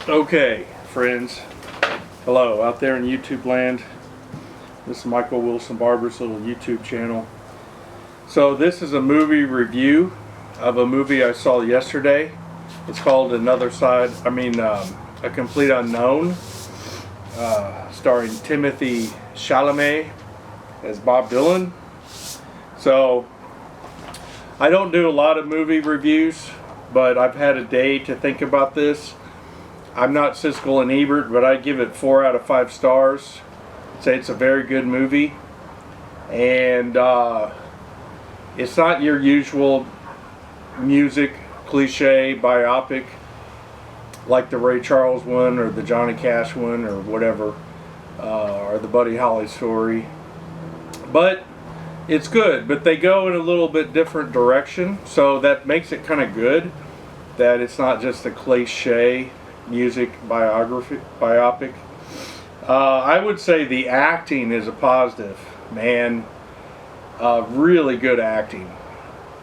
Okay, friends. Hello, out there in YouTube land. This is Michael Wilson Barber's little YouTube channel. So this is a movie review of a movie I saw yesterday. It's called A Complete Unknown, starring Timothy Chalamet as Bob Dylan. So I don't do a lot of movie reviews, but I've had a day to think about this. I'm not Siskel and Ebert, but I give it 4 out of 5 stars. Say it's a very good movie, and it's not your usual music cliche biopic like the Ray Charles one or the Johnny Cash one or whatever, or the Buddy Holly story. But it's good, but they go in a little bit different direction, so that makes it kind of good that it's not just a cliche music biopic. I would say the acting is a positive, man. Really good acting,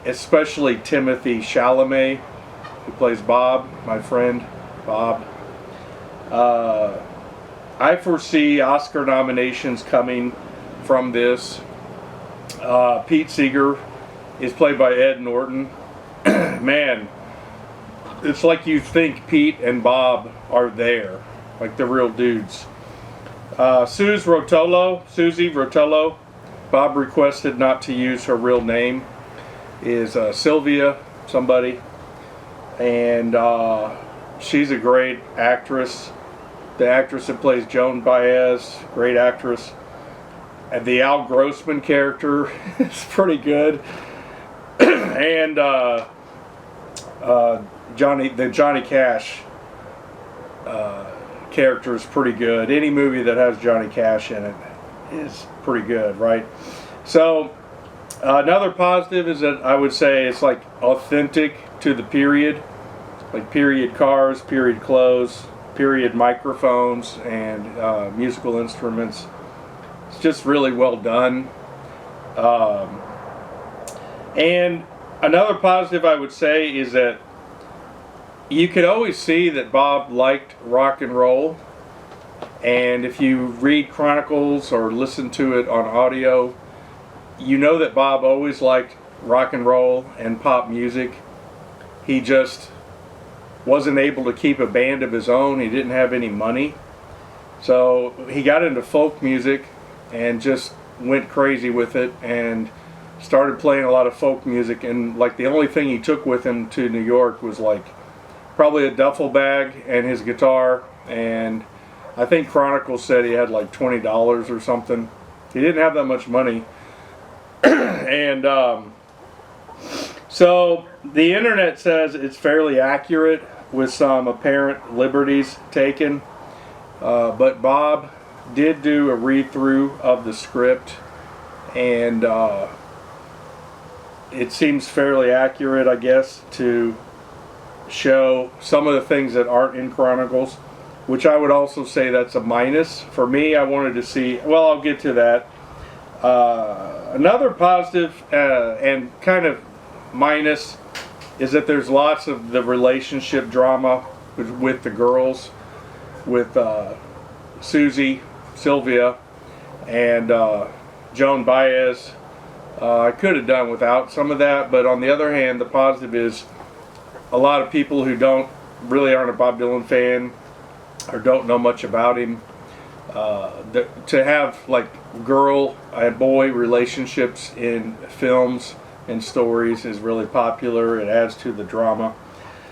especially Timothy Chalamet, who plays Bob, my friend Bob. I foresee Oscar nominations coming from this. Pete Seeger is played by Ed Norton. Man, it's like you think Pete and Bob are there, like the real dudes. Susie Rotolo, Bob requested not to use her real name, is Sylvia somebody, and she's a great actress. The actress that plays Joan Baez, great actress. And the Al Grossman character is pretty good. And Johnny Cash character is pretty good. Any movie that has Johnny Cash in it is pretty good, right? So another positive is that I would say it's like authentic to the period, like period cars, period clothes, period microphones, and musical instruments. It's just really well done. And another positive I would say is that you could always see that Bob liked rock and roll, and if you read chronicles or listen to it on audio, you know that Bob always liked rock and roll and pop music. He just wasn't able to keep a band of his own. He didn't have any money, so he got into folk music and just went crazy with it and started playing a lot of folk music. And like the only thing he took with him to New York was like probably a duffel bag and his guitar, and I think Chronicles said he had like $20 or something. He didn't have that much money. And so the internet says it's fairly accurate with some apparent liberties taken, but Bob did do a read-through of the script, and it seems fairly accurate, I guess, to show some of the things that aren't in Chronicles, which I would also say that's a minus. For me, I wanted to see, well, I'll get to that. Another positive and kind of minus is that there's lots of the relationship drama with the girls, with Sylvia, and Joan Baez. I could have done without some of that, but on the other hand, the positive is a lot of people who aren't a Bob Dylan fan or don't know much about him, to have like girl and boy relationships in films and stories is really popular. It adds to the drama.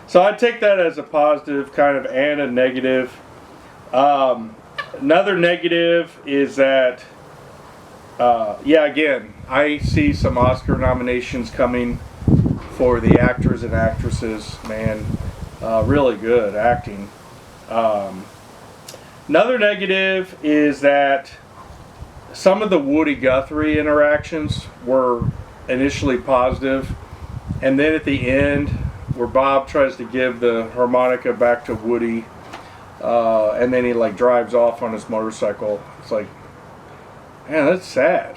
So I take that as a positive kind of and a negative. Another negative is that, again, I see some Oscar nominations coming for the actors and actresses. Man, really good acting. Another negative is that some of the Woody Guthrie interactions were initially positive, and then at the end, where Bob tries to give the harmonica back to Woody, and then he like drives off on his motorcycle. It's like, man, that's sad.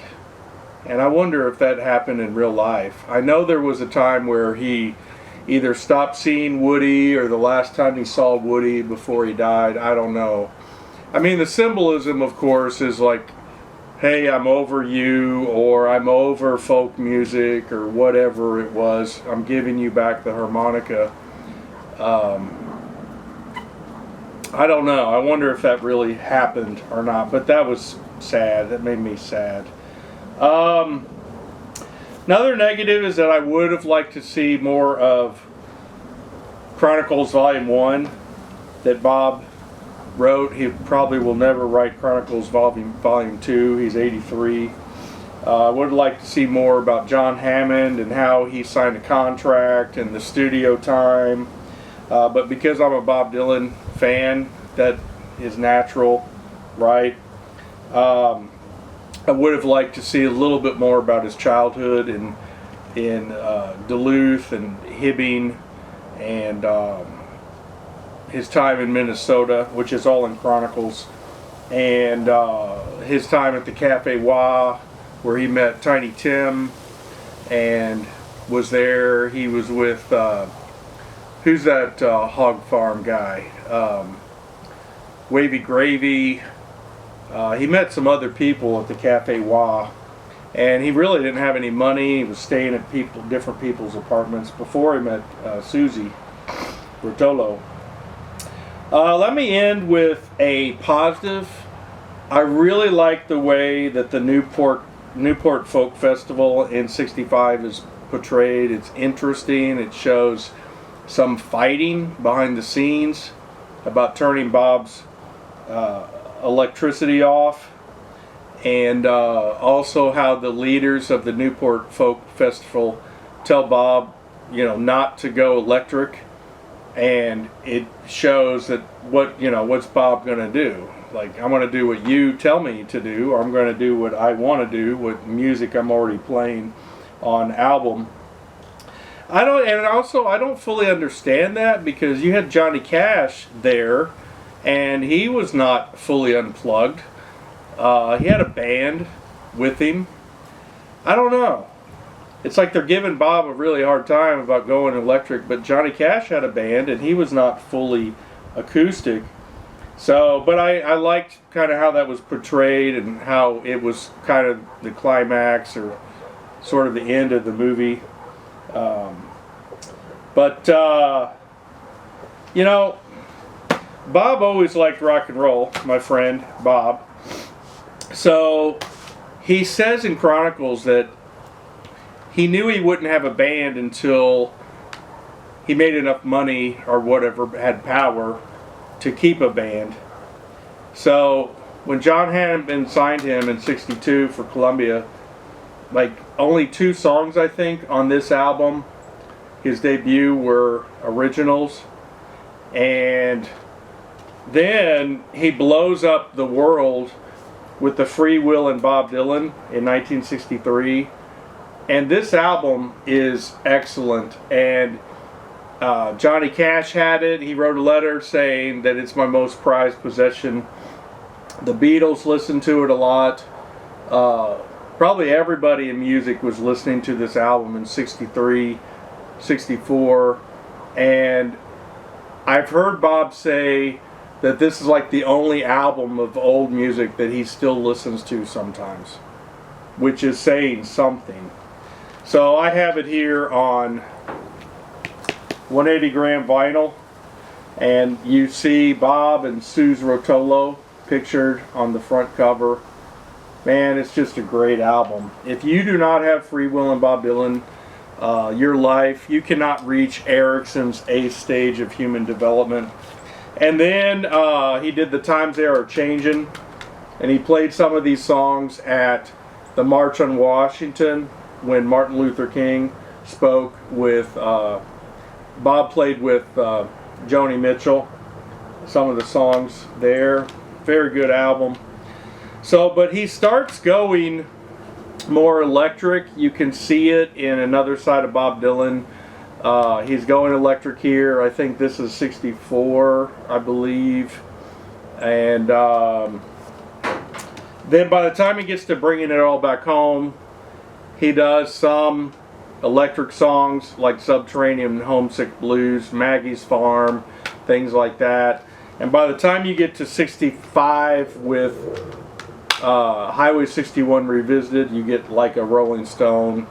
And I wonder if that happened in real life. I know there was a time where he either stopped seeing Woody or the last time he saw Woody before he died. I don't know. I mean, the symbolism, of course, is like, hey, I'm over you, or I'm over folk music, or whatever it was. I'm giving you back the harmonica. I don't know. I wonder if that really happened or not. But that was sad. That made me sad. Another negative is that I would have liked to see more of Chronicles Volume 1 that Bob wrote. He probably will never write Chronicles Volume 2. He's 83. I would like to see more about John Hammond and how he signed a contract and the studio time. But because I'm a Bob Dylan fan, that is natural, right? I would have liked to see a little bit more about his childhood in Duluth and Hibbing, and his time in Minnesota, which is all in Chronicles, and his time at the Cafe Wha, where he met Tiny Tim and was there. He was with who's that hog farm guy? Wavy Gravy. He met some other people at the Cafe Wha, and he really didn't have any money. He was staying at different people's apartments before he met Susie Rotolo. Let me end with a positive. I really like the way that the Newport Folk Festival in '65 is portrayed. It's interesting. It shows some fighting behind the scenes about turning Bob's electricity off, and also how the leaders of the Newport Folk Festival tell Bob, not to go electric, and it shows that what's Bob gonna do? Like, I'm gonna do what you tell me to do, or I'm gonna do what I want to do with music I'm already playing on album. I don't fully understand that, because you had Johnny Cash there, and he was not fully unplugged. He had a band with him. I don't know. It's like they're giving Bob a really hard time about going electric, but Johnny Cash had a band, and he was not fully acoustic. So, but I liked kind of how that was portrayed, and how it was kind of the climax, or sort of the end of the movie. Bob always liked rock and roll, my friend Bob. So he says in Chronicles that he knew he wouldn't have a band until he made enough money, or whatever, had power to keep a band. So when John Hammond signed him in '62 for Columbia, like, only 2 songs, I think, on this album, his debut, were originals. And then he blows up the world with the Free Will and Bob Dylan in 1963. And this album is excellent. And Johnny Cash had it. He wrote a letter saying that it's my most prized possession. The Beatles listened to it a lot. Probably everybody in music was listening to this album in '63, '64. And I've heard Bob say that this is like the only album of old music that he still listens to sometimes, which is saying something. So I have it here on 180 gram vinyl, and you see Bob and Suze Rotolo pictured on the front cover. Man, it's just a great album. If you do not have Free Will and Bob Dylan, your life, you cannot reach Erickson's 8th stage of human development. And then he did The Times They Are Changin', and he played some of these songs at the March on Washington when Martin Luther King spoke with, Bob played with Joni Mitchell, some of the songs there. Very good album. So, but he starts going more electric. You can see it in Another Side of Bob Dylan. He's going electric here. I think this is '64, I believe. And then by the time he gets to Bringing It All Back Home, he does some electric songs like Subterranean and Homesick Blues, Maggie's Farm, things like that. And by the time you get to 65 with Highway 61 Revisited, you get like a Rolling Stone.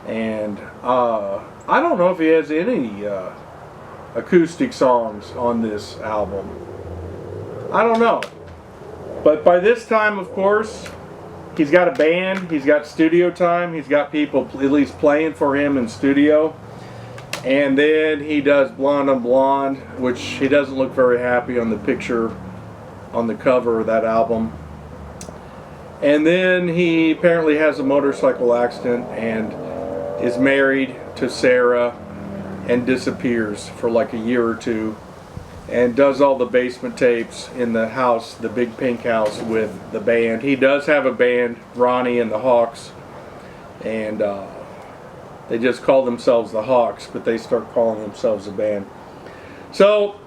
And I don't know if he has any acoustic songs on this album. I don't know. But by this time, of course, he's got a band, he's got studio time, he's got people at least playing for him in studio. And then he does Blonde on Blonde, which he doesn't look very happy on the picture on the cover of that album. And then he apparently has a motorcycle accident and is married to Sarah and disappears for like a year or two and does all the basement tapes in the house, the big pink house, with the band. He does have a band, Ronnie and the Hawks, and they just call themselves the Hawks, but they start calling themselves a band. So,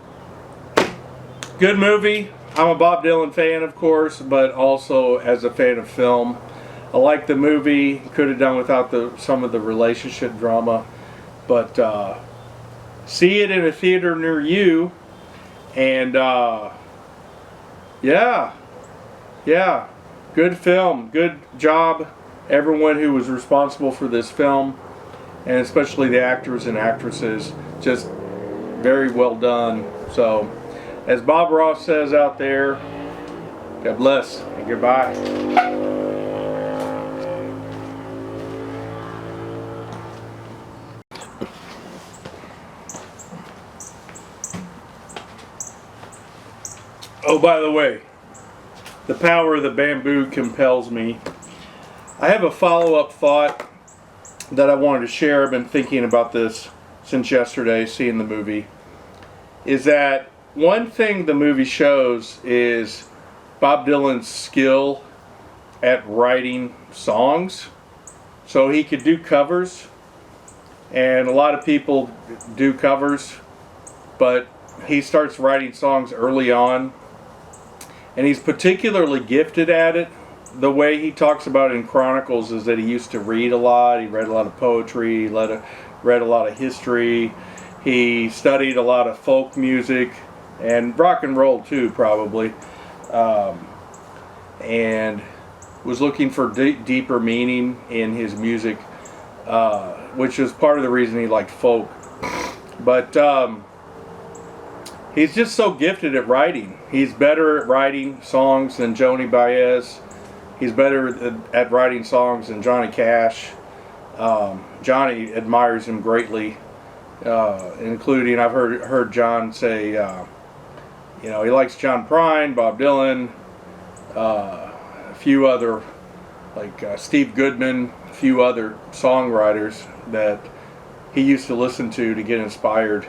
good movie. I'm a Bob Dylan fan, of course, but also as a fan of film. I like the movie. Could have done without some of the relationship drama, but see it in a theater near you. And yeah, good film, good job everyone who was responsible for this film, and especially the actors and actresses, just very well done. So, as Bob Ross says out there, God bless and goodbye. Oh, by the way, the power of the bamboo compels me. I have a follow-up thought that I wanted to share. I've been thinking about this since yesterday, seeing the movie. Is that one thing the movie shows is Bob Dylan's skill at writing songs. So he could do covers, and a lot of people do covers, but he starts writing songs early on. And he's particularly gifted at it. The way he talks about it in Chronicles is that he used to read a lot. He read a lot of poetry. He read a lot of history. He studied a lot of folk music and rock and roll too, probably. And was looking for deeper meaning in his music, which is part of the reason he liked folk. But he's just so gifted at writing. He's better at writing songs than Joni Baez. He's better at writing songs than Johnny Cash. Johnny admires him greatly, including, I've heard John say, he likes John Prine, Bob Dylan, a few other, like Steve Goodman, a few other songwriters that he used to listen to get inspired.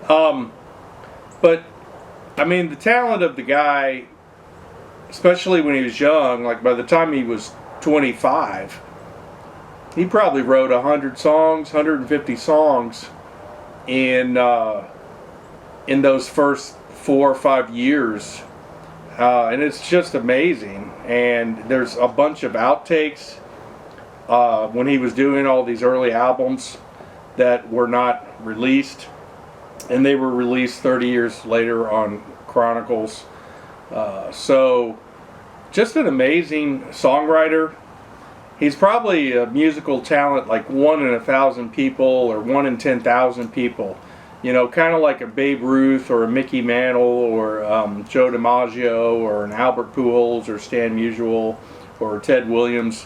But, I mean, the talent of the guy, especially when he was young, like by the time he was 25, he probably wrote 100 songs, 150 songs in those first 4 or 5 years. And it's just amazing. And there's a bunch of outtakes when he was doing all these early albums that were not released. And they were released 30 years later on Chronicles. So, just an amazing songwriter. He's probably a musical talent like 1 in 1,000 people or 1 in 10,000 people. Kind of like a Babe Ruth or a Mickey Mantle or Joe DiMaggio or an Albert Pujols or Stan Musial or Ted Williams.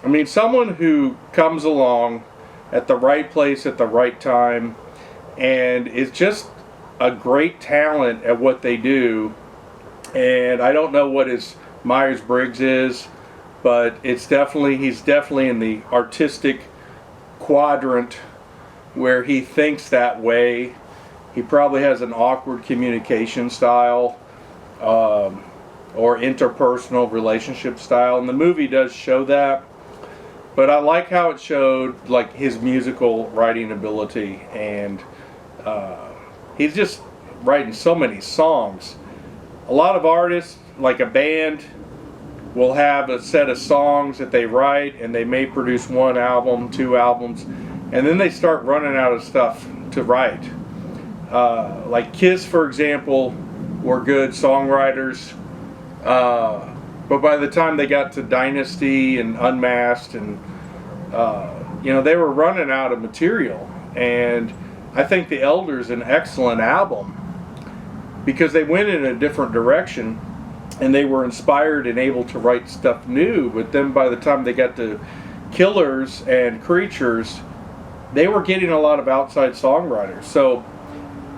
I mean, someone who comes along at the right place at the right time and is just a great talent at what they do. And I don't know what his Myers-Briggs is, but he's definitely in the artistic quadrant where he thinks that way. He probably has an awkward communication style or interpersonal relationship style, and the movie does show that. But I like how it showed like his musical writing ability, and he's just writing so many songs. A lot of artists, like a band, will have a set of songs that they write, and they may produce 1 album, 2 albums, and then they start running out of stuff to write. Like Kiss, for example, were good songwriters, but by the time they got to Dynasty and Unmasked, and they were running out of material. And I think The Elder's an excellent album because they went in a different direction and they were inspired and able to write stuff new. But then by the time they got to Killers and Creatures, they were getting a lot of outside songwriters. So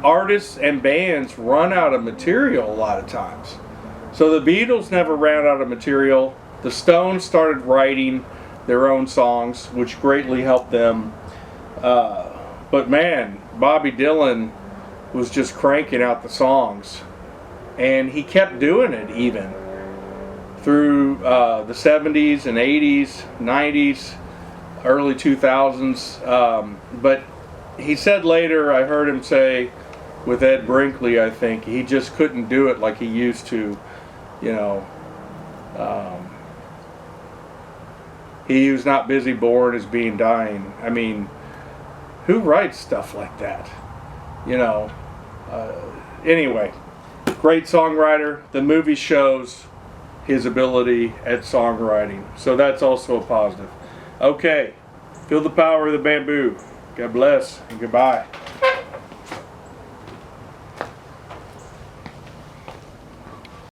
artists and bands run out of material a lot of times. So the Beatles never ran out of material. The Stones started writing their own songs, which greatly helped them. But man, Bobby Dylan was just cranking out the songs. And he kept doing it even through the 70s and 80s, 90s, early 2000s. But he said later, I heard him say, with Ed Brinkley, I think, he just couldn't do it like he used to, he was not busy born as being dying. I mean, who writes stuff like that? Anyway, great songwriter. The movie shows his ability at songwriting, so that's also a positive. Okay, feel the power of the bamboo. God bless and goodbye.